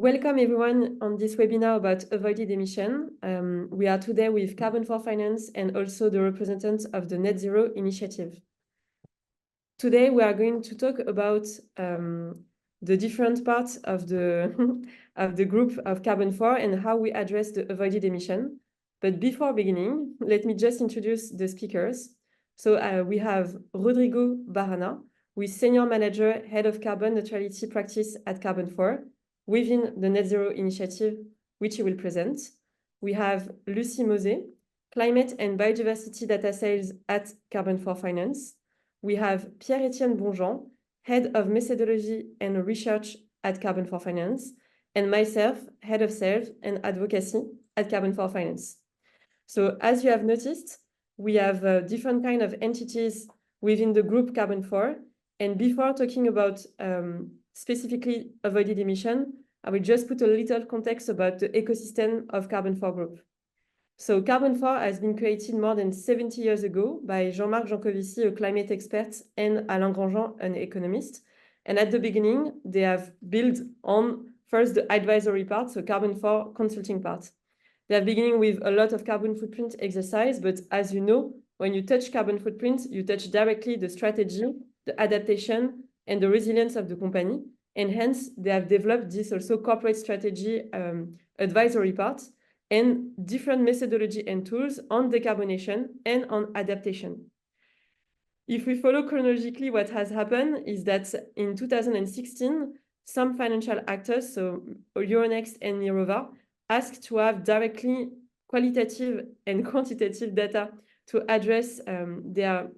Welcome everyone on this webinar about avoided emission. We are today with Carbon4 Finance and also the representatives of the Net Zero initiative. Today we are going to talk about the different parts of the of the group of Carbon4 and how we address the avoided emission. But before beginning, let me just introduce the speakers. So we have Rodrigo Barana, who is Senior Manager, Head of Carbon Neutrality Practice at Carbon4, within the Net Zero initiative, which he will present. We have Lucie Mosé, Climate and Biodiversity Data Sales at Carbon4 Finance. We have Pierre-Étienne Bonjean, Head of Methodology and Research at Carbon4 Finance, and myself, Head of Sales and Advocacy at Carbon4 Finance. So as you have noticed, we have different kind of entities within the group Carbon4. And before talking about specifically avoided emission, I will just put a little context about the ecosystem of Carbon4 Group. So Carbon4 has been created more than 70 years ago by Jean-Marc Jancovici, a climate expert, and Alain Grandjean, an economist. And at the beginning, they have built on first the advisory part, so Carbon4 consulting part. They are beginning with a lot of carbon footprint exercise, but as you know, when you touch carbon footprint, you touch directly the strategy, the adaptation, and the resilience of the company. And hence, they have developed this also corporate strategy advisory part and different methodology and tools on decarbonation and on adaptation. If we follow chronologically, what has happened is that in 2016, some financial actors, so Euronext and Mirova, asked to have directly qualitative and quantitative data to address their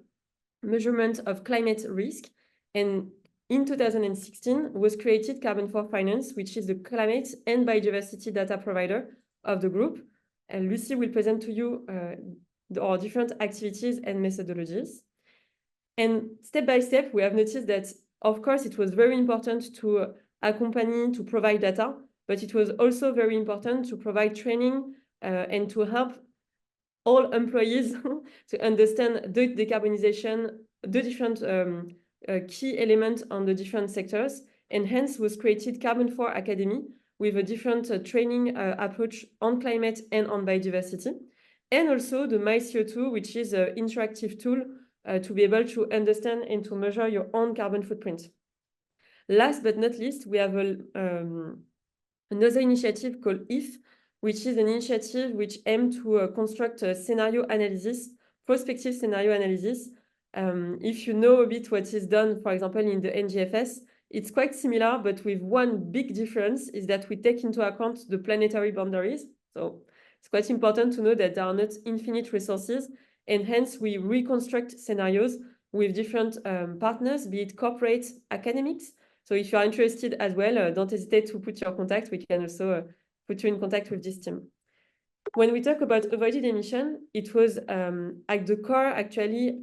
measurement of climate risk. And in 2016 was created Carbon4 Finance, which is the climate and biodiversity data provider of the group. And Lucie will present to you our different activities and methodologies. And step by step, we have noticed that, of course, it was very important to accompany, to provide data, but it was also very important to provide training and to help all employees to understand the decarbonization, the different key elements on the different sectors. And hence was created Carbon4 Academy with a different training approach on climate and on biodiversity. And also the MyCO2, which is an interactive tool to be able to understand and to measure your own carbon footprint. Last but not least, we have another initiative called IF, which is an initiative which aims to construct a scenario analysis, prospective scenario analysis. If you know a bit what is done, for example, in the NGFS, it's quite similar, but with one big difference is that we take into account the planetary boundaries. So it's quite important to know that there are not infinite resources, and hence we reconstruct scenarios with different partners, be it corporate, academics. So if you are interested as well, don't hesitate to put your contact. We can also put you in contact with this team. When we talk about avoided emission, it was at the core actually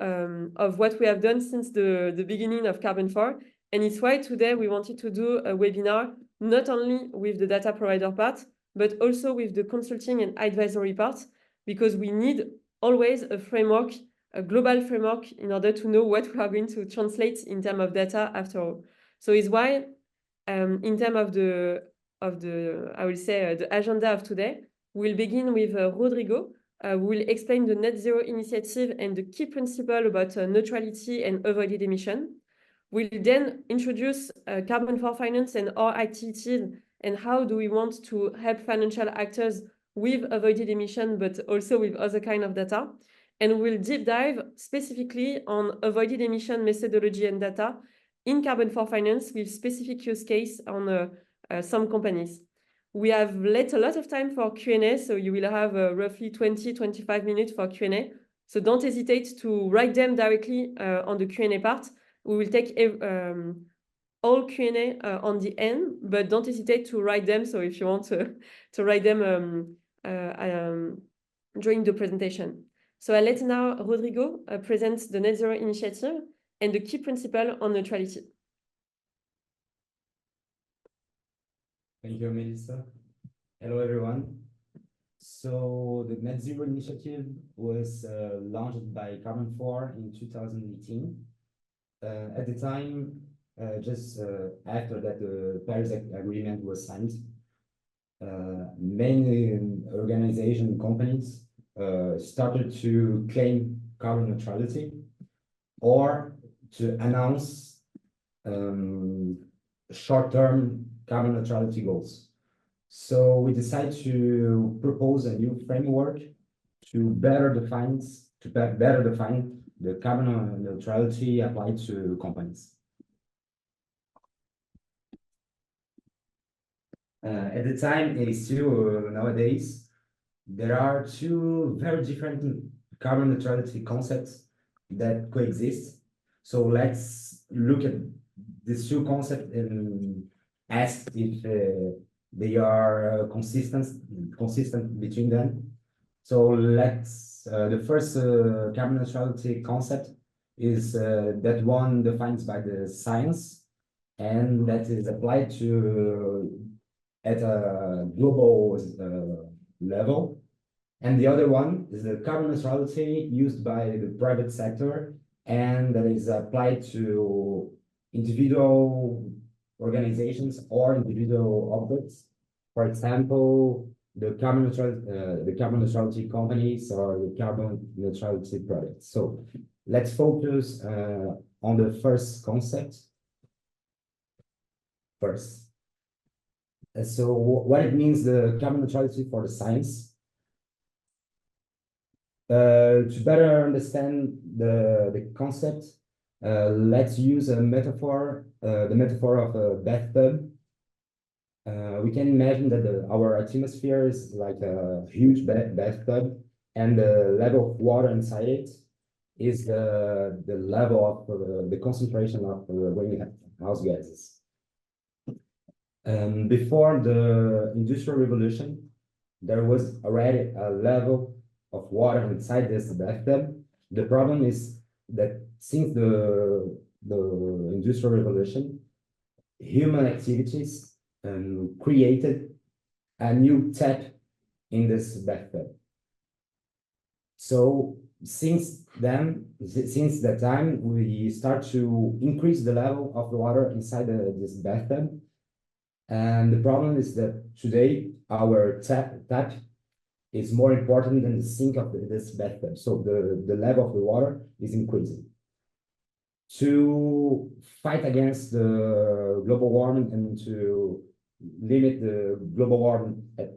of what we have done since the beginning of Carbon4. And it's why today we wanted to do a webinar, not only with the data provider part, but also with the consulting and advisory part, because we need always a framework, a global framework, in order to know what we are going to translate in terms of data after all. So it's why in terms of the I will say the agenda of today, we'll begin with Rodrigo, who will explain the Net Zero initiative and the key principle about neutrality and avoided emission. We'll then introduce Carbon4 Finance and our activities and how do we want to help financial actors with avoided emission, but also with other kind of data. And we'll deep dive specifically on avoided emission methodology and data in Carbon4 Finance with specific use case on some companies. We have let a lot of time for Q&A, so you will have roughly 20-25 minutes for Q&A. So don't hesitate to write them directly on the Q&A part. We will take all Q&A on the end, but don't hesitate to write them. So if you want to write them during the presentation. So I'll let now Rodrigo present the Net Zero initiative and the key principle on neutrality. Thank you, Melissa. Hello, everyone. So the Net Zero initiative was launched by Carbon4 in 2018. At the time, just after that the Paris Agreement was signed, many organization companies started to claim carbon neutrality or to announce short-term carbon neutrality goals. So we decided to propose a new framework to better define the carbon neutrality applied to companies. At the time, and still nowadays, there are two very different carbon neutrality concepts that coexist. So let's look at these two concepts and ask if they are consistent between them. So let's the first carbon neutrality concept is that one defined by the science and that is applied to at a global level. And the other one is the carbon neutrality used by the private sector and that is applied to individual organizations or individual objects. For example, the carbon neutrality companies or the carbon neutrality projects. So let's focus on the first concept first. So what it means, the carbon neutrality for the science. To better understand the concept, let's use a metaphor, the metaphor of a bathtub. We can imagine that our atmosphere is like a huge bathtub, and the level of water inside it is the level of the concentration of greenhouse gases. Before the Industrial Revolution, there was already a level of water inside this bathtub. The problem is that since the Industrial Revolution, human activities created a new tap in this bathtub. So since that time, we start to increase the level of the water inside this bathtub. And the problem is that today our tap is more important than the sink of this bathtub. So the level of the water is increasing. To fight against the global warming and to limit the global warming at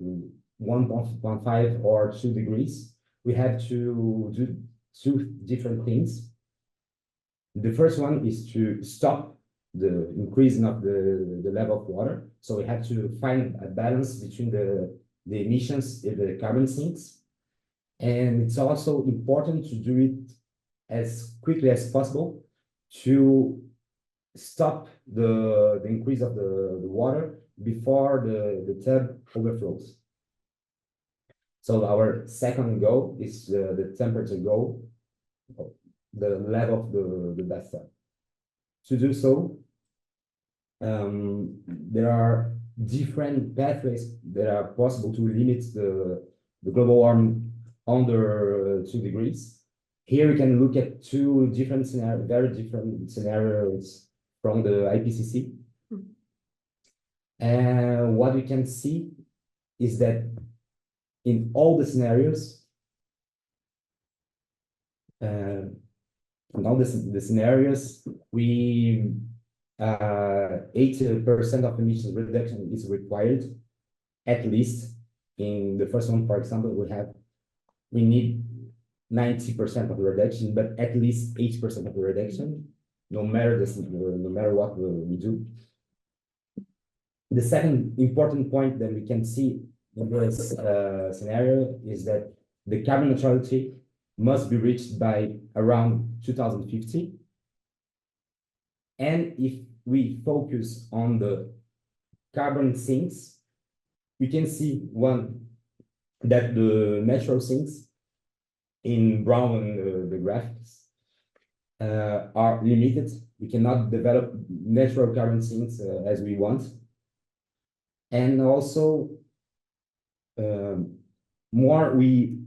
1.5 or 2 degrees, we have to do two different things. The first one is to stop the increasing of the level of water. So we have to find a balance between the emissions and the carbon sinks. And it's also important to do it as quickly as possible to stop the increase of the water before the tub overflows. So our second goal is the temperature goal, the level of the bathtub. To do so, there are different pathways that are possible to limit the global warming under 2 degrees. Here we can look at two different scenarios, very different scenarios from the IPCC. And what we can see is that in all the scenarios, we 80% of emissions reduction is required, at least. In the first one, for example, we need 90% of the reduction, but at least 80% of the reduction, no matter what we do. The second important point that we can see in this scenario is that the carbon neutrality must be reached by around 2050. And if we focus on the carbon sinks, we can see that the natural sinks in brown on the graphics are limited. We cannot develop natural carbon sinks as we want. And also, more we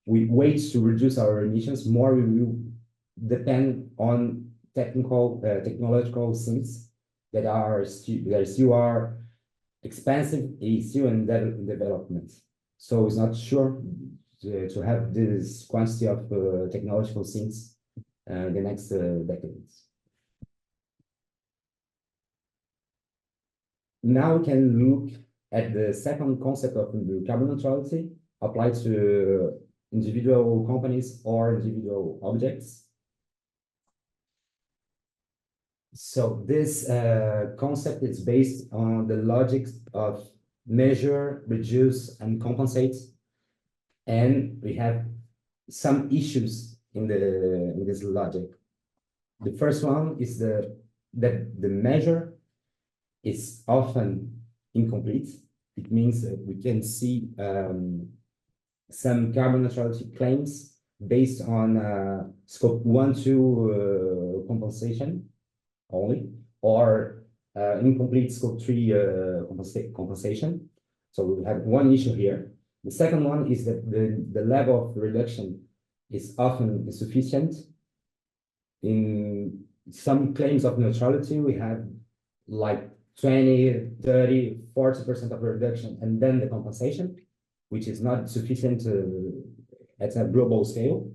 wait to reduce our emissions, more we will depend on technological sinks that still are expensive, is still in development. So it's not sure to have this quantity of technological things the next decades. Now we can look at the second concept of carbon neutrality applied to individual companies or individual objects. So this concept is based on the logic of measure, reduce, and compensate. And we have some issues in this logic. The first one is that the measure is often incomplete. It means that we can see some carbon neutrality claims based on scope 1, 2 compensation only, or incomplete scope 3 compensation. So we have one issue here. The second one is that the level of reduction is often insufficient. In some claims of neutrality, we have like 20, 30, 40% of reduction, and then the compensation, which is not sufficient at a global scale.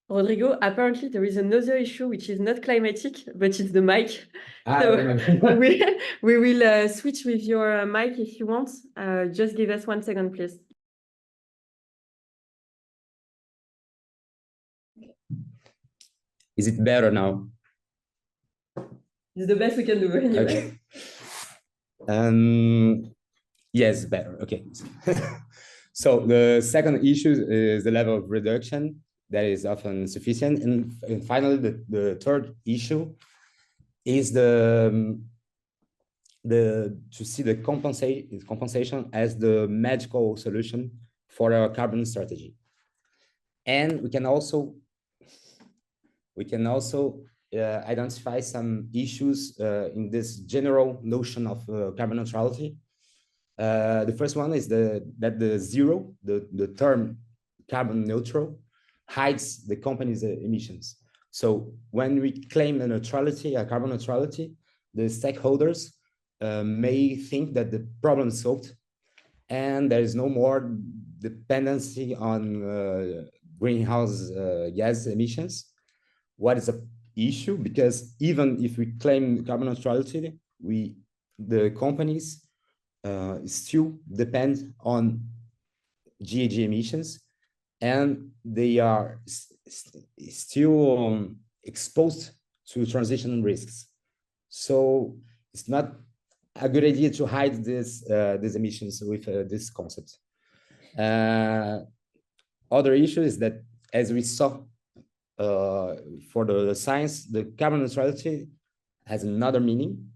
Rodrigo, apparently there is another issue which is not climatic, but it's the mic. So we will switch with your mic if you want. Just give us 1 second, please. Is it better now? It's the best we can do anyway. Okay. Yes, better. Okay. So the second issue is the level of reduction that is often sufficient. And finally, the third issue is to see the compensation as the magical solution for a carbon strategy. And we can also identify some issues in this general notion of carbon neutrality. The first one is that the term carbon neutral hides the company's emissions. So when we claim a carbon neutrality, the stakeholders may think that the problem is solved and there is no more dependency on greenhouse gas emissions. What is an issue? Because even if we claim carbon neutrality, the companies still depend on GHG emissions, and they are still exposed to transition risks. So it's not a good idea to hide these emissions with this concept. Other issue is that, as we saw for the science, the carbon neutrality has another meaning.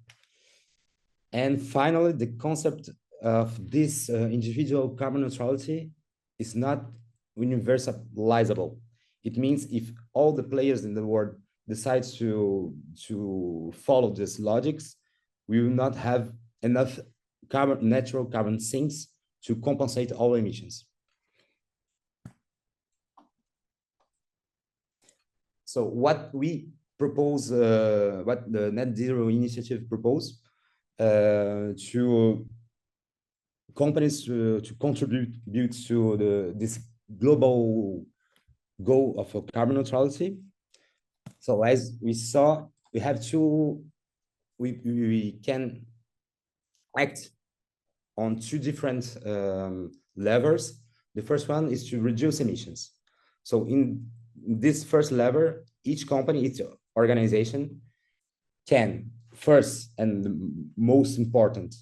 And finally, the concept of this individual carbon neutrality is not universalizable. It means if all the players in the world decide to follow these logics, we will not have enough natural carbon sinks to compensate all emissions. So what we propose, what the Net Zero Initiative propose, to companies to contribute to this global goal of carbon neutrality. So as we saw, we have we can act on two different levers. The first one is to reduce emissions. So in this first lever, each company, each organization can first and most important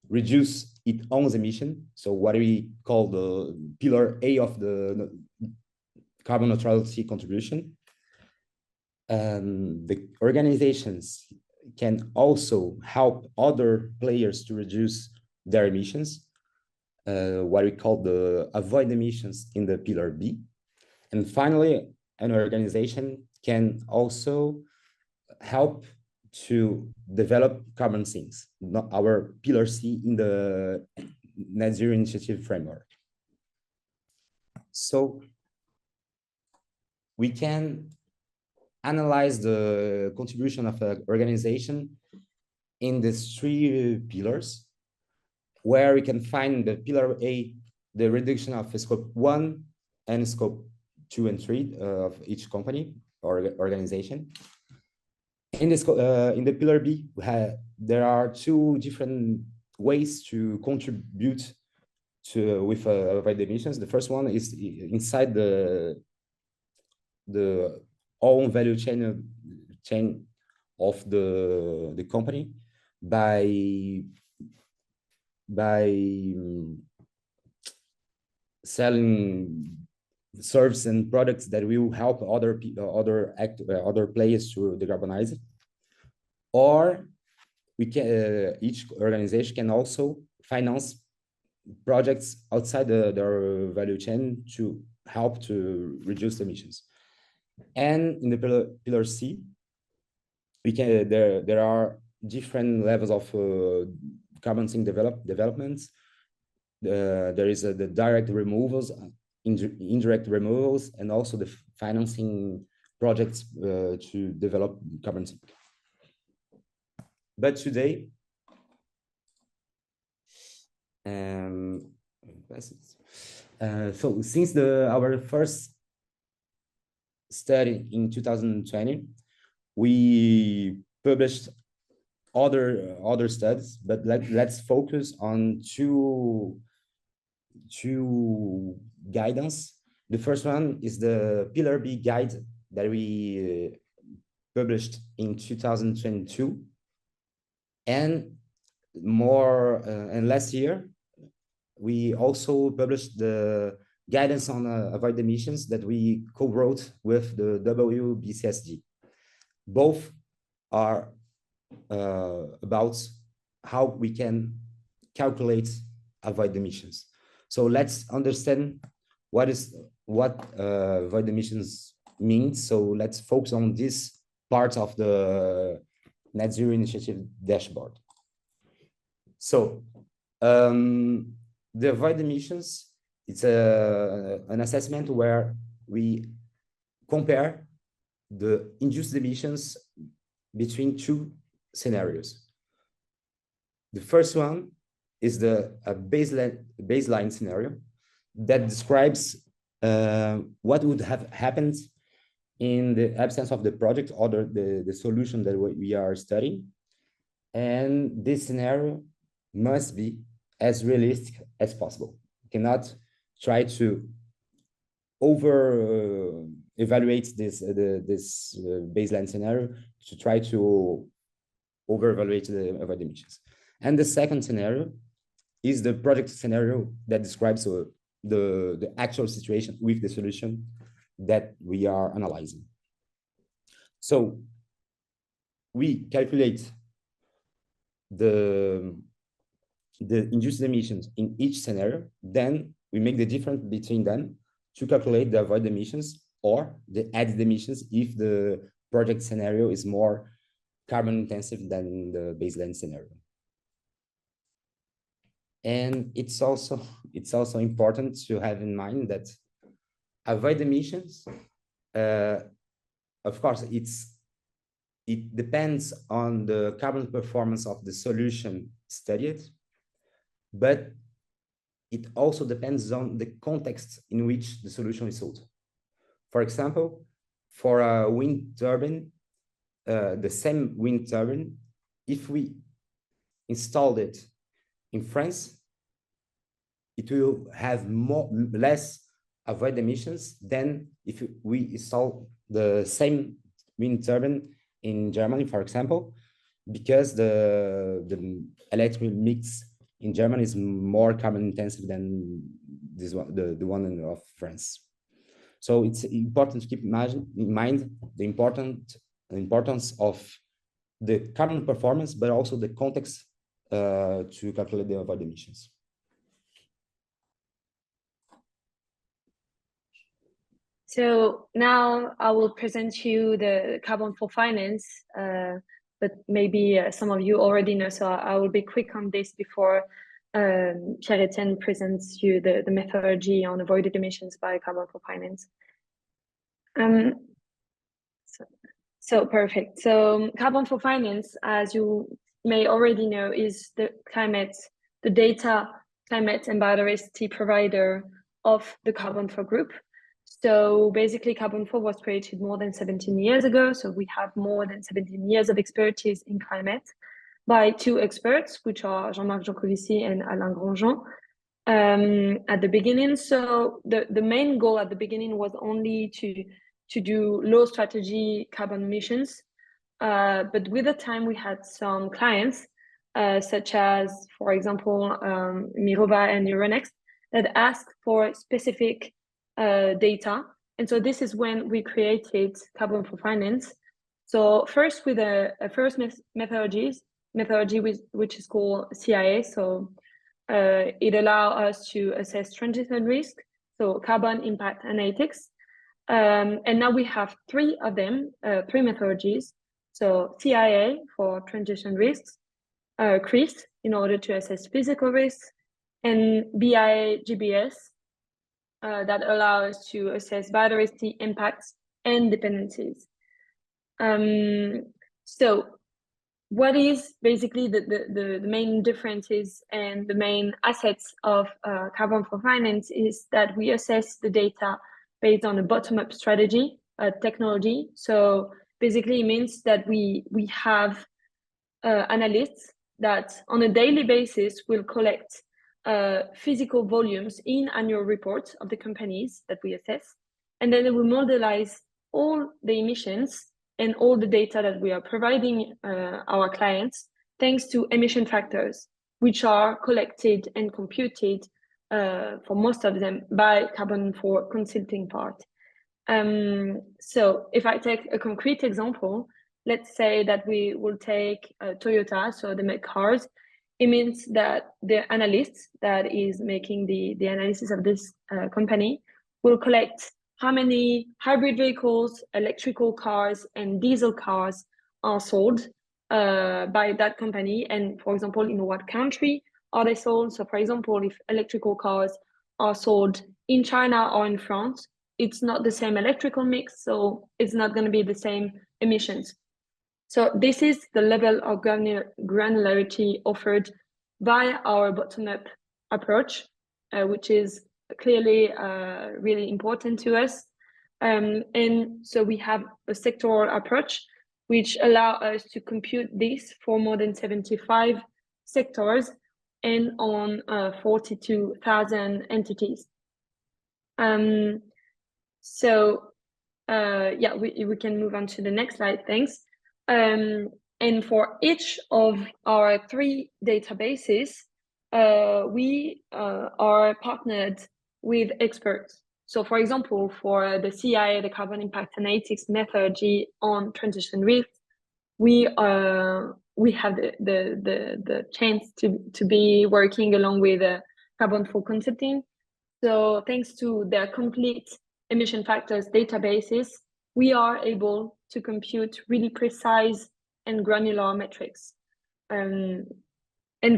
reduce its own emission. So what we call the pillar A of the carbon neutrality contribution. The organizations can also help other players to reduce their emissions, what we call the avoid emissions in the pillar B. And finally, an organization can also help to develop carbon sinks, our pillar C in the Net Zero Initiative framework. So we can analyze the contribution of an organization in these three pillars. where we can find the pillar A, the reduction of scope 1 and scope 2 and 3 of each company or organization. In the pillar B, there are two different ways to contribute to with avoid emissions. The first one is inside the own value chain of the company by selling services and products that will help other players to decarbonize it. Or we can each organization can also finance projects outside their value chain to help to reduce emissions. And in the pillar C, we can there are different levels of carbon sink developments. There is the direct removals, indirect removals, and also the financing projects to develop carbon sink. But today, so since our first study in 2020, we published other studies, but let's focus on two guidance. The first one is the Pillar B guide that we published in 2022, and last year we also published the guidance on avoid emissions that we co-wrote with the WBCSD. Both are about how we can calculate avoid emissions. So let's understand what avoid emissions means. So let's focus on this part of the Net Zero Initiative dashboard. So the avoid emissions, it's an assessment where we compare the induced emissions between two scenarios. The first one is the baseline scenario that describes what would have happened in the absence of the project or the solution that we are studying. And this scenario must be as realistic as possible. You cannot try to evaluate this baseline scenario to try to over-evaluate the avoid emissions. And the second scenario is the project scenario that describes the actual situation with the solution that we are analyzing. So we calculate the induced emissions in each scenario, then we make the difference between them to calculate the avoid emissions or the added emissions if the project scenario is more carbon intensive than the baseline scenario. And it's also important to have in mind that avoid emissions, of course, it depends on the carbon performance of the solution studied, but it also depends on the context in which the solution is sold. For example, for a wind turbine, the same wind turbine, if we installed it in France, it will have less avoid emissions than if we install the same wind turbine in Germany, for example, because the electric mix in Germany is more carbon intensive than this one, the one of France. So it's important to keep in mind the importance of the carbon performance, but also the context to calculate the avoid emissions. So now I will present you the Carbone4 Finance, but maybe some of you already know, so I will be quick on this before Pierre-Etienne presents you the methodology on avoided emissions by Carbone4 Finance. So perfect. So Carbone4 Finance, as you may already know, is the climate the data, climate, and biodiversity provider of the Carbone4 group. So basically, Carbone4 was created more than 17 years ago. So we have more than 17 years of expertise in climate by two experts, which are Jean-Marc Jancovici and Alain Grandjean. At the beginning, so the main goal at the beginning was only to do low strategy carbon emissions. But with the time, we had some clients, such as, for example, Mirova and Euronext, that asked for specific data. And so this is when we created Carbon4 Finance. So first with a first methodology which is called CIA. So it allows us to assess transition risk, so carbon impact analytics. And now we have three of them, three methodologies. So CIA for transition risks, CRIS in order to assess physical risks, and BI-GBS that allow us to assess biodiversity impacts and dependencies. So what is basically the main differences and the main assets of Carbon4 Finance is that we assess the data based on a bottom-up strategy, technology. So basically it means that we have analysts that on a daily basis will collect physical volumes in annual reports of the companies that we assess. And then we modelize all the emissions and all the data that we are providing our clients, thanks to emission factors, which are collected and computed for most of them by Carbone4 consulting part. So if I take a concrete example, let's say that we will take Toyota, so they make cars. It means that the analyst that is making the analysis of this company will collect how many hybrid vehicles, electrical cars, and diesel cars are sold by that company. And for example, in what country are they sold? So for example, if electrical cars are sold in China or in France, it's not the same electrical mix, so it's not going to be the same emissions. So this is the level of granularity offered by our bottom-up approach, which is clearly really important to us. And so we have a sectoral approach, which allow us to compute this for more than 75 sectors and on 42,000 entities. Yeah, we can move on to the next slide, thanks. And for each of our three databases, we are partnered with experts. So for example, for the CIA, the Carbon Impact Analytics methodology on transition risk, we have the chance to be working along with Carbone4 Consulting. So thanks to their complete emission factors databases, we are able to compute really precise and granular metrics. And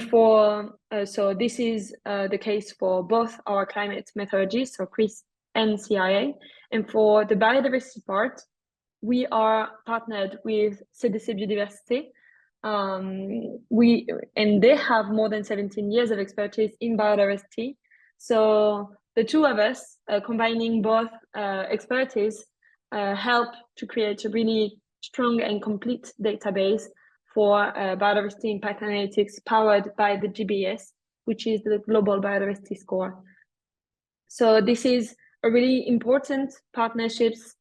for so this is the case for both our climate methodologies, so CRIS and CIA. And for the biodiversity part, we are partnered with CDC Biodiversité. And they have more than 17 years of expertise in biodiversity. So the two of us, combining both expertise, help to create a really strong and complete database for biodiversity impact analytics powered by the GBS, which is the Global Biodiversity Score. So this is a really important partnerships,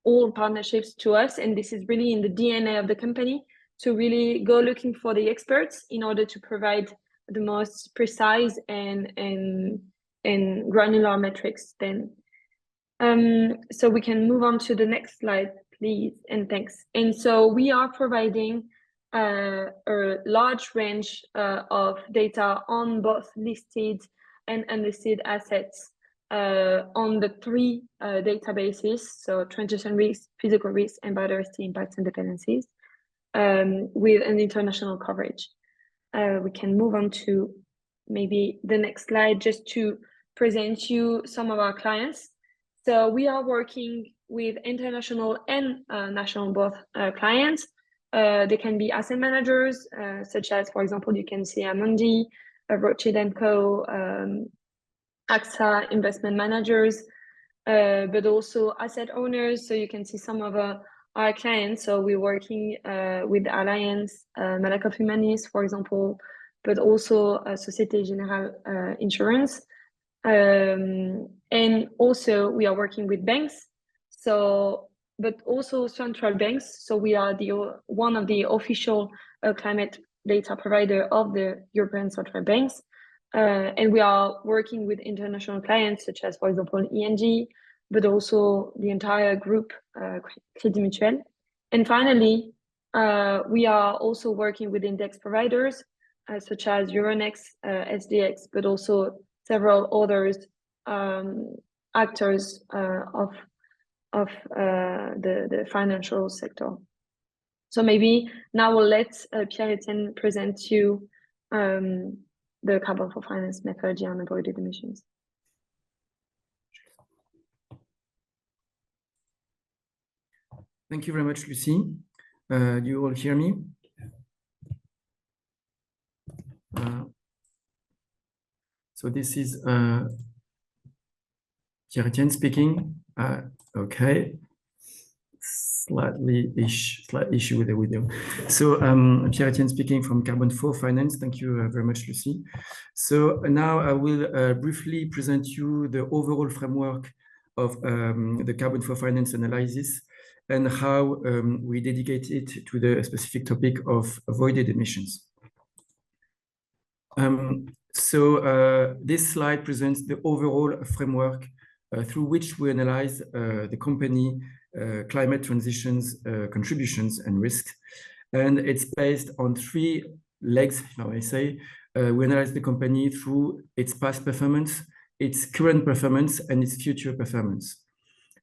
all partnerships to us, and this is really in the DNA of the company to really go looking for the experts in order to provide the most precise and granular metrics then. So we can move on to the next slide, please, and thanks. And so we are providing a large range of data on both listed and unlisted assets on the three databases, so transition risk, physical risk, and biodiversity impacts and dependencies, with an international coverage. We can move on to maybe the next slide just to present you some of our clients. So we are working with international and national both clients. They can be asset managers, such as, for example, you can see Amundi, Rothschild & Co, AXA investment managers, but also asset owners. So you can see some of our clients. So we're working with Allianz, Malakoff Humanis, for example, but also Société Générale Insurance. And also we are working with banks. So, but also central banks. So we are one of the official climate data provider of the European central banks. And we are working with international clients such as, for example, ING, but also the entire group, Crédit Mutuel. And finally, we are also working with index providers such as Euronext, SDX, but also several others actors of the financial sector. So maybe now we'll let Pierre-Etienne present you the Carbone4 Finance methodology on avoided emissions. Thank you very much, Lucie. Do you all hear me? So this is Pierre-Etienne speaking. Okay. Slight issue with the video. So Pierre-Etienne speaking from Carbone4 Finance. Thank you very much, Lucie. So now I will briefly present you the overall framework of the Carbone4 Finance analysis and how we dedicate it to the specific topic of avoided emissions. This slide presents the overall framework through which we analyze the company climate transitions, contributions and risks. And it's based on 3 legs, if I may say. We analyze the company through its past performance, its current performance, and its future performance.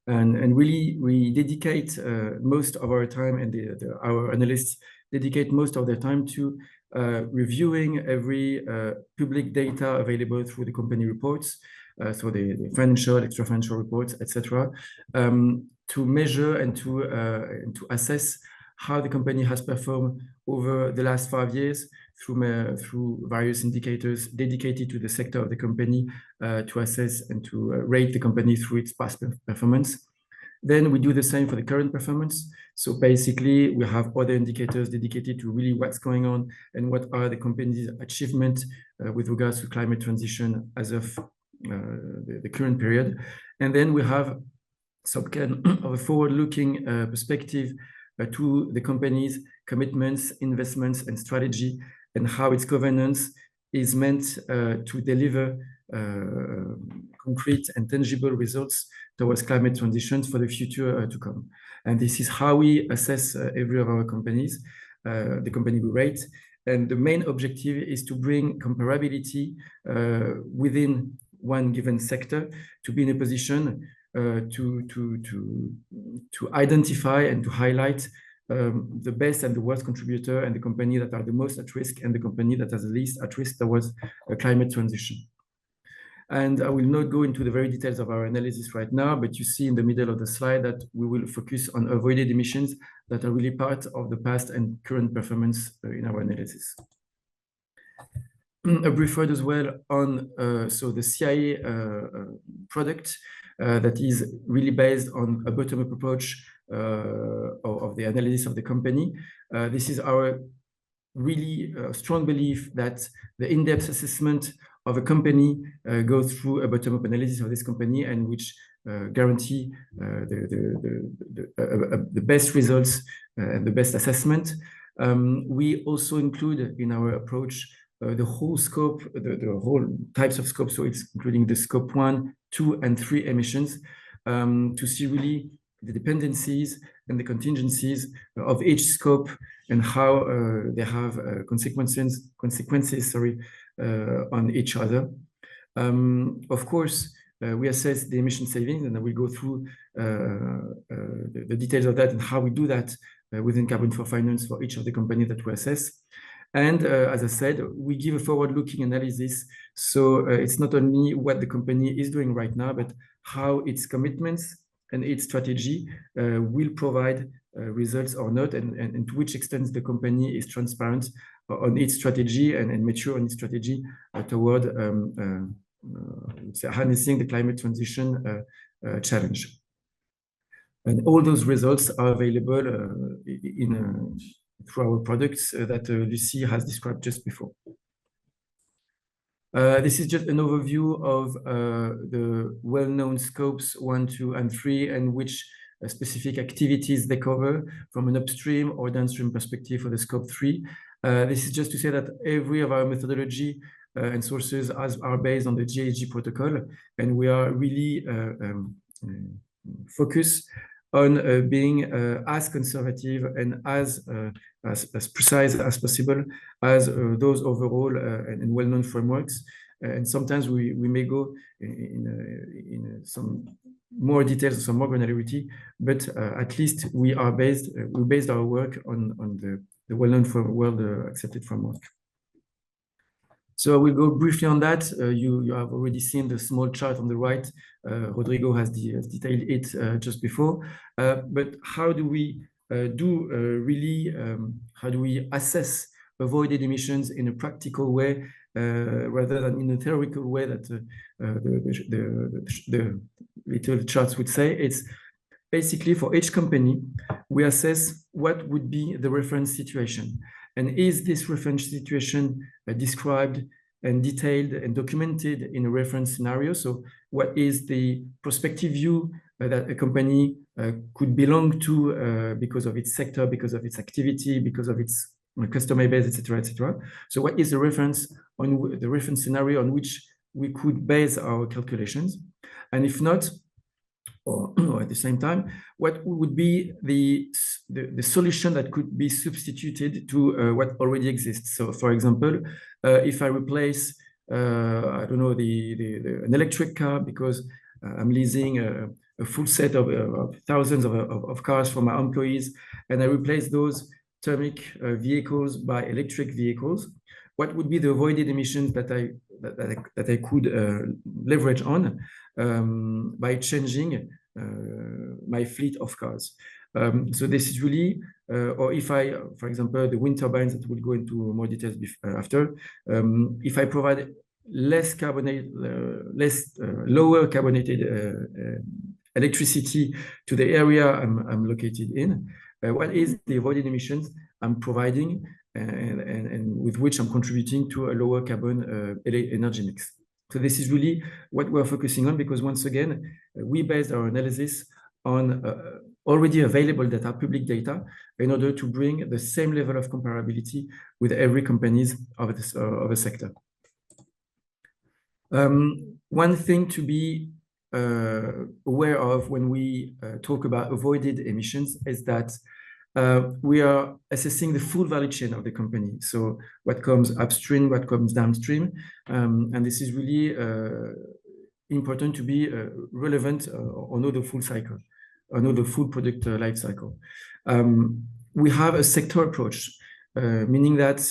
And really, we dedicate most of our time, and our analysts dedicate most of their time to reviewing every public data available through the company reports, so the financial, extra-financial reports, etc., to measure and to assess how the company has performed over the last 5 years through various indicators dedicated to the sector of the company to assess and to rate the company through its past performance. Then we do the same for the current performance. So basically, we have other indicators dedicated to really what's going on and what are the company's achievements with regards to climate transition as of the current period. And then we have some kind of a forward-looking perspective to the company's commitments, investments, and strategy, and how its governance is meant to deliver concrete and tangible results towards climate transitions for the future to come. And this is how we assess every of our companies, the company we rate. And the main objective is to bring comparability within one given sector, to be in a position to identify and to highlight the best and the worst contributor, and the company that are the most at risk, and the company that is the least at risk towards a climate transition. And I will not go into the very details of our analysis right now, but you see in the middle of the slide that we will focus on avoided emissions that are really part of the past and current performance in our analysis. A brief word as well on the CIA product that is really based on a bottom-up approach of the analysis of the company. This is our really strong belief that the in-depth assessment of a company goes through a bottom-up analysis of this company, and which guarantee the best results and the best assessment. We also include in our approach the whole scope, the whole types of scopes, so it's including the scope 1, 2, and 3 emissions, to see really the dependencies and the contingencies of each scope, and how they have consequences on each other. Of course, we assess the emission savings, and we go through the details of that and how we do that within Carbone4 Finance for each of the companies that we assess. And as I said, we give a forward-looking analysis. So it's not only what the company is doing right now, but how its commitments, and its strategy will provide results or not, and to which extent the company is transparent on its strategy and mature on its strategy toward harnessing the climate transition challenge. And all those results are available through our products that Lucie has described just before. This is just an overview of the well-known scopes 1, 2, and 3, and which specific activities they cover from an upstream or downstream perspective for the scope 3. This is just to say that every of our methodology and sources are based on the GHG protocol, and we are really focused on being as conservative and as precise as possible as those overall and well-known frameworks. And sometimes we may go in some more details, some more granularity, but at least we based our work on the well-known world accepted framework. So we'll go briefly on that. You have already seen the small chart on the right. Rodrigo has detailed it just before. But how do we how do we assess avoided emissions in a practical way rather than in a theoretical way that the little charts would say? It's basically for each company, we assess what would be the reference situation. And is this reference situation described and detailed and documented in a reference scenario? So what is the prospective view that a company could belong to because of its sector, because of its activity, because of its customer base, etc., etc. So what is the reference scenario on which we could base our calculations? And if not, or at the same time, what would be the solution that could be substituted to what already exists? So, for example, if I replace, I don't know, an electric car because I'm leasing a full set of thousands of cars for my employees, and I replace those thermic vehicles by electric vehicles, what would be the avoided emissions that I could leverage on by changing my fleet of cars? So this is really, or if I, for example, the wind turbines that we'll go into more details after, if I provide lower carbonated electricity to the area I'm located in, what is the avoided emissions I'm providing and with which I'm contributing to a lower carbon energy mix? So this is really what we're focusing on, because once again, we based our analysis on already available data, public data, in order to bring the same level of comparability with every companies of a sector. One thing to be aware of when we talk about avoided emissions is that we are assessing the full value chain of the company. So what comes upstream, what comes downstream. And this is really important to be relevant or know the full cycle, or know the full product life cycle. We have a sector approach, meaning that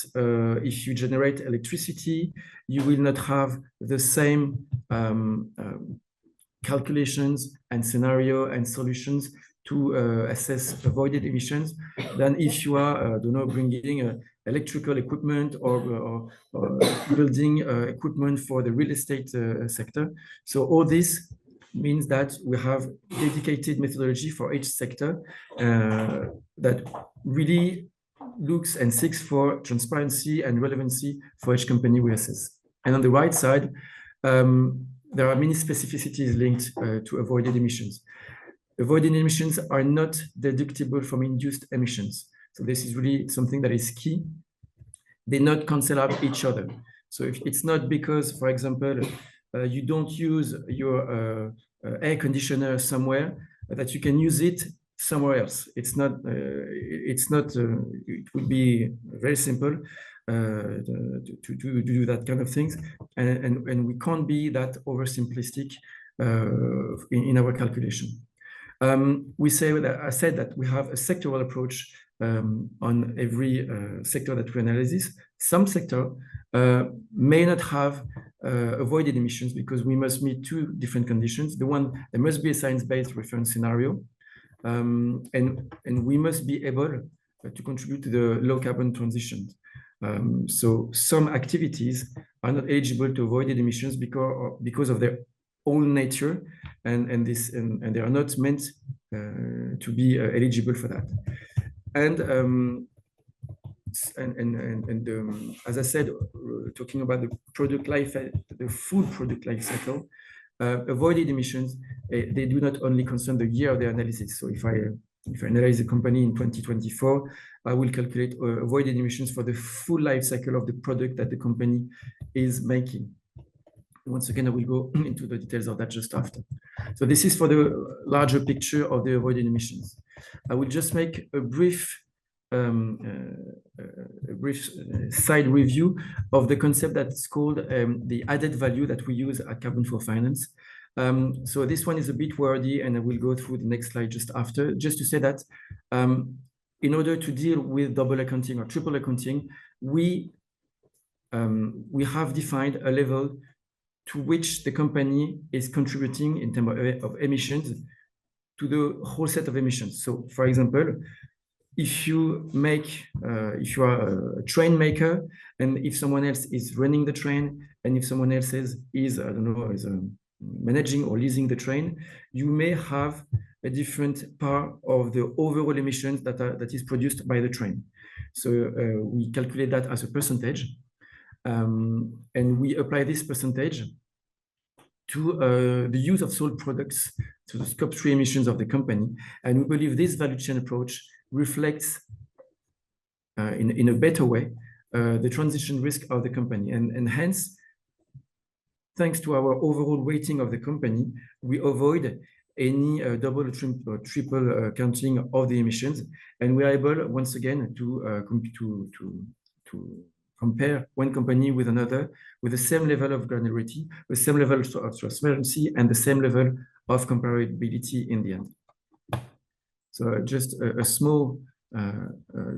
if you generate electricity, you will not have the same calculations and scenario and solutions to assess avoided emissions than if you are, I don't know, bringing electrical equipment or building equipment for the real estate sector. So all this means that we have dedicated methodology for each sector that really looks and seeks for transparency and relevancy for each company we assess. And on the right side, there are many specificities linked to avoided emissions. Avoided emissions are not deductible from induced emissions. So this is really something that is key. They not cancel out each other. So if it's not because, for example, you don't use your air conditioner somewhere, that you can use it somewhere else. It would be very simple to do that kind of things. And we can't be that oversimplistic in our calculation. I said that we have a sectoral approach on every sector that we analyze. Some sector may not have avoided emissions because we must meet two different conditions. The one, there must be a science-based reference scenario, and we must be able to contribute to the low carbon transition. So some activities are not eligible to avoided emissions because of their own nature, and they are not meant to be eligible for that. As I said, talking about the product life, the full product life cycle, avoided emissions, they do not only concern the year of the analysis. So if I analyze a company in 2024, I will calculate avoided emissions for the full life cycle of the product that the company is making. Once again, I will go into the details of that just after. So this is for the larger picture of the avoided emissions. I will just make a brief side review of the concept that's called the added value that we use at Carbon4 Finance. So this one is a bit wordy, and I will go through the next slide just after, just to say that in order to deal with double accounting or triple accounting, we have defined a level to which the company is contributing in terms of emissions to the whole set of emissions. So, for example, if you are a train maker, and if someone else is running the train, and if someone else is managing or leasing the train, you may have a different part of the overall emissions that is produced by the train. So we calculate that as a percentage, and we apply this percentage to the use of sold products, to the scope 3 emissions of the company. And we believe this value chain approach reflects in a better way the transition risk of the company. And hence, thanks to our overall weighting of the company, we avoid any double or triple counting of the emissions. And we are able, once again, to compare one company with another with the same level of granularity, the same level of transparency, and the same level of comparability in the end. So just a small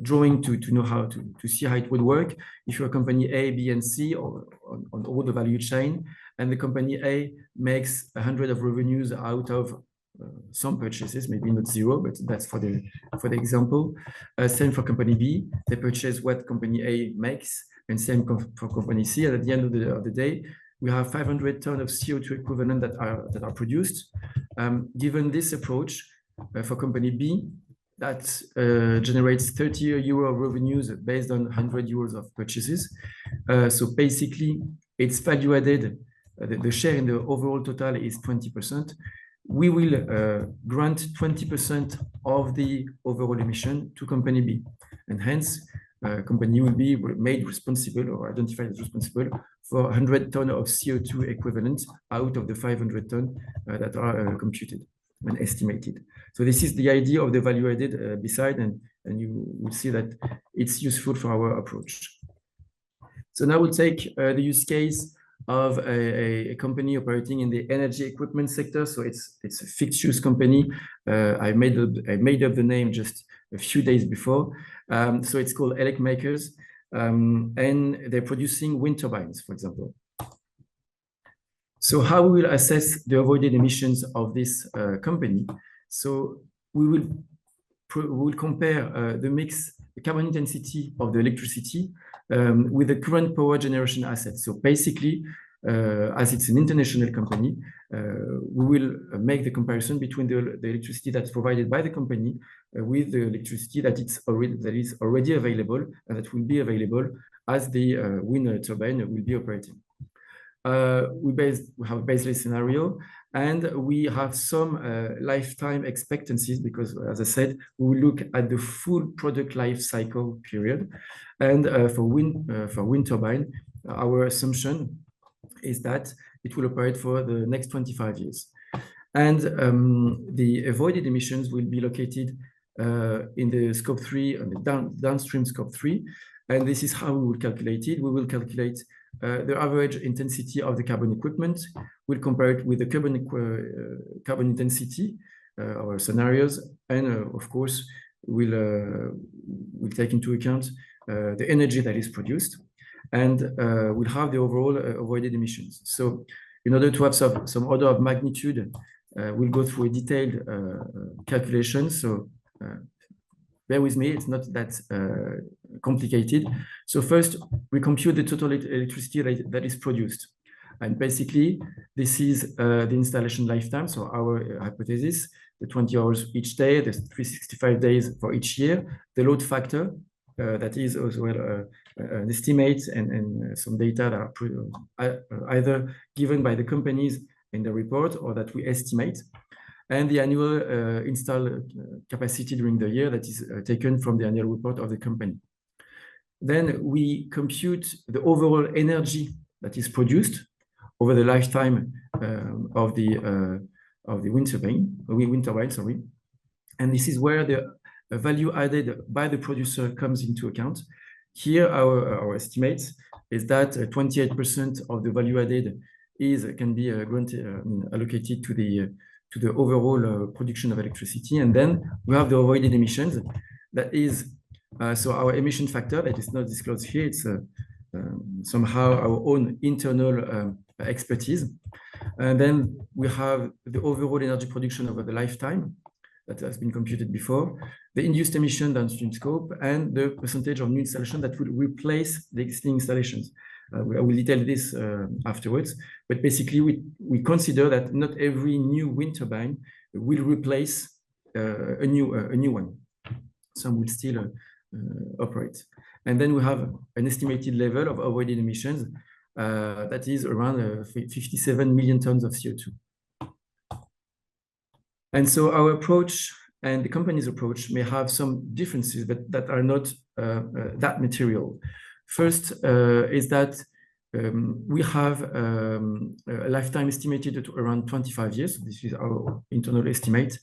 drawing to know how to see how it would work. If you're a company A, B, and C, or on all the value chain, and the company A makes 100 of revenues out of some purchases, maybe not 0, but that's for the example. Same for company B, they purchase what company A makes, and same for company C. And at the end of the day, we have 500 tons of CO2 equivalent that are produced. Given this approach, for company B, that generates 30 euro revenues based on 100 euros of purchases. So basically, it's value added. The share in the overall total is 20%. We will grant 20% of the overall emission to company B. And hence, company will be made responsible or identified as responsible for 100 tons of CO2 equivalent out of the 500 tons that are computed and estimated. So this is the idea of the value added beside, and you will see that it's useful for our approach. So now we'll take the use case of a company operating in the energy equipment sector. So it's a fixed use company. I made up the name just a few days before. So it's called Elec Makers, and they're producing wind turbines, for example. So how we will assess the avoided emissions of this company? So we will compare the carbon intensity of the electricity with the current power generation assets. So basically, as it's an international company, we will make the comparison between the electricity that's provided by the company with the electricity that is already available and that will be available as the wind turbine will be operating. We have a baseline scenario, and we have some lifetime expectancies because, as I said, we will look at the full product life cycle period. And for wind turbine, our assumption is that it will operate for the next 25 years. And the avoided emissions will be located in the scope 3, on the downstream scope 3. And this is how we will calculate it. We will calculate the average intensity of the carbon equipment. We'll compare it with the carbon intensity, our scenarios, and of course, we'll take into account the energy that is produced. and we'll have the overall avoided emissions. So in order to have some order of magnitude, we'll go through a detailed calculation. So bear with me, it's not that complicated. So first, we compute the total electricity that is produced. And basically, this is the installation lifetime. So our hypothesis, the 20 hours each day, the 365 days for each year, the load factor, that is as well an estimate and some data that are either given by the companies in the report or that we estimate, and the annual installed capacity during the year that is taken from the annual report of the company. Then we compute the overall energy that is produced over the lifetime of the wind turbine, sorry. And this is where the value added by the producer comes into account. Here, our estimate is that 28% of the value added can be allocated to the overall production of electricity. And then we have the avoided emissions. That is, so our emission factor that is not disclosed here, it's somehow our own internal expertise. And then we have the overall energy production over the lifetime that has been computed before, the induced emission downstream scope, and the percentage of new installation that will replace the existing installations. I will detail this afterwards, but basically we consider that not every new wind turbine will replace a new one. Some will still operate. And then we have an estimated level of avoided emissions that is around 57 million tons of CO2. And so our approach and the company's approach may have some differences, but that are not that material. First is that we have a lifetime estimated at around 25 years. This is our internal estimate.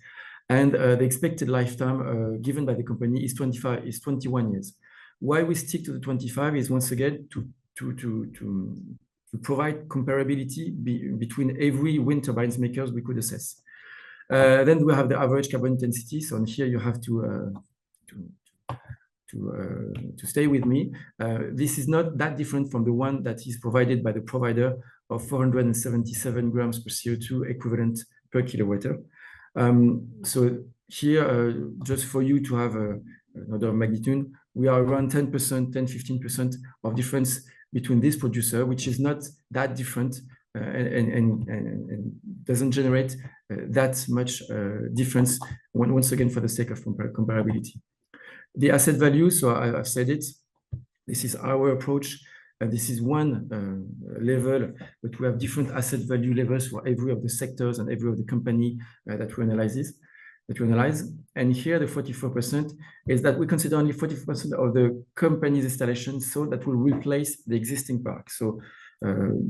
And the expected lifetime given by the company is 21 years. Why we stick to the 25 is once again to provide comparability between every wind turbines makers we could assess. Then we have the average carbon intensity. So here you have to stay with me. This is not that different from the one that is provided by the provider of 477 grams per CO2 equivalent per kilowatt. So here, just for you to have another magnitude, we are around 10%-15% of difference between this producer, which is not that different and doesn't generate that much difference, once again, for the sake of comparability. The asset value, so I've said it, this is our approach. This is one level, but we have different asset value levels for every of the sectors and every of the company that we analyze. And here the 44% is that we consider only 44% of the company's installations, so that will replace the existing park. So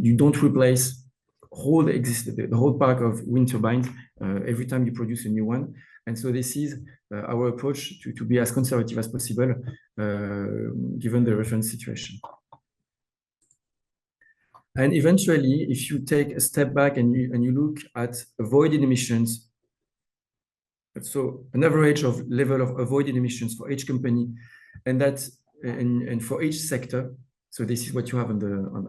you don't replace the whole park of wind turbines every time you produce a new one. And so this is our approach to be as conservative as possible given the reference situation. And eventually, if you take a step back and you look at avoided emissions, so an average of level of avoided emissions for each company, and and for each sector. So this is what you have on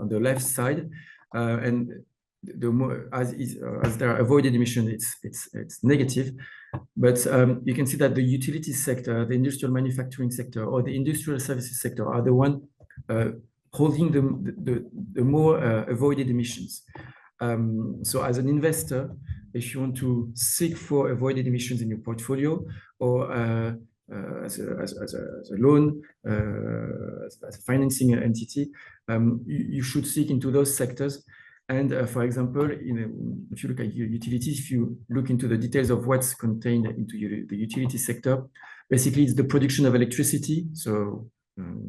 the left side, and the more as there are avoided emissions, it's negative. But you can see that the utility sector, the industrial manufacturing sector, or the industrial services sector are the one holding the more avoided emissions. So as an investor, if you want to seek for avoided emissions in your portfolio, or as a loan, as a financing entity, you should seek into those sectors. And for example, if you look at your utilities, if you look into the details of what's contained into the utility sector, basically it's the production of electricity. So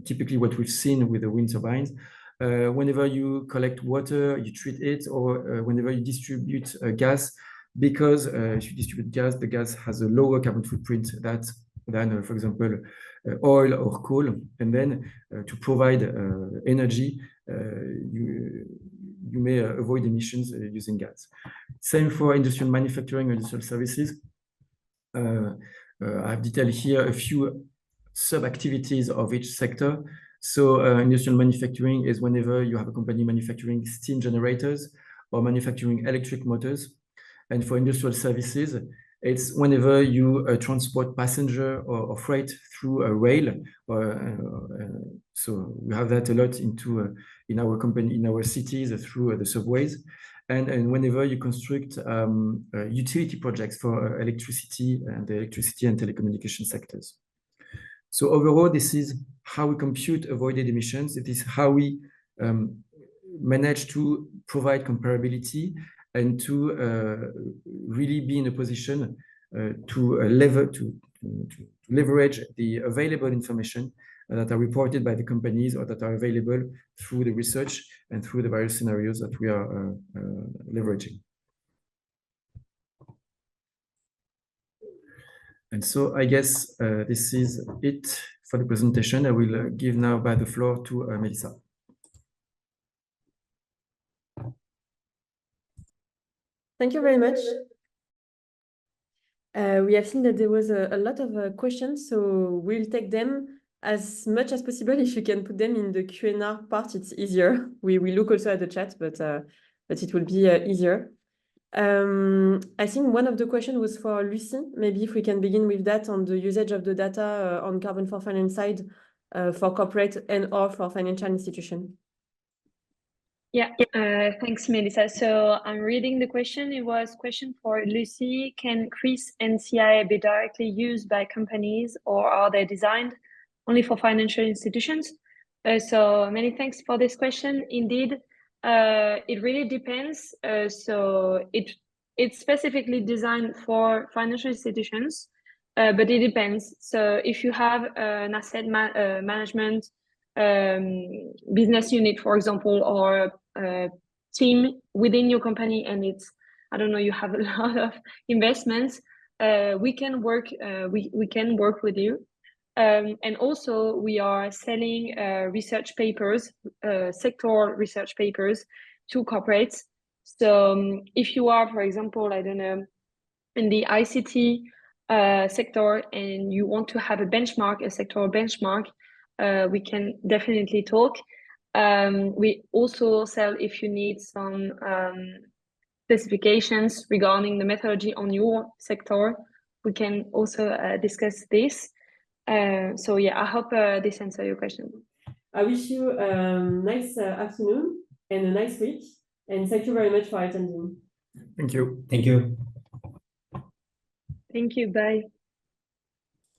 typically what we've seen with the wind turbines, whenever you collect water, you treat it, or whenever you distribute gas, because if you distribute gas, the gas has a lower carbon footprint than for example, oil or coal. And then to provide energy, you may avoid emissions using gas. Same for industrial manufacturing or industrial services. I've detailed here a few sub-activities of each sector. So industrial manufacturing is whenever you have a company manufacturing steam generators or manufacturing electric motors. And for industrial services, it's whenever you transport passenger or freight through a rail. So we have that a lot in our company, in our cities, through the subways. And whenever you construct utility projects for electricity and the electricity and telecommunication sectors. So overall, this is how we compute avoided emissions. It is how we manage to provide comparability and to really be in a position to leverage the available information that are reported by the companies or that are available through the research and through the various scenarios that we are leveraging. And so I guess this is it for the presentation. I will give now back the floor to Melissa. Thank you very much. We have seen that there was a lot of questions, so we'll take them as much as possible. If you can put them in the Q&A part, it's easier. We look also at the chat, but it will be easier. I think one of the questions was for Lucie. Maybe if we can begin with that on the usage of the data on Carbon4 Finance side for corporate and or for financial institution. Yeah, thanks, Melissa. So I'm reading the question. It was a question for Lucie. Can CRIS and CIA be directly used by companies, or are they designed only for financial institutions? So many thanks for this question. Indeed, it really depends. So it's specifically designed for financial institutions, but it depends. So if you have an asset management business unit, for example, or team within your company, and it's, I don't know, you have a lot of investments, we can work with you. And also we are selling research papers, sector research papers to corporates. So if you are, for example, I don't know, in the ICT sector and you want to have a benchmark, a sectoral benchmark, we can definitely talk. We also sell, if you need some specifications regarding the methodology on your sector, we can also discuss this. So yeah, I hope this answers your question. I wish you a nice afternoon and a nice week, and thank you very much for attending. Thank you. Thank you. Thank you, bye.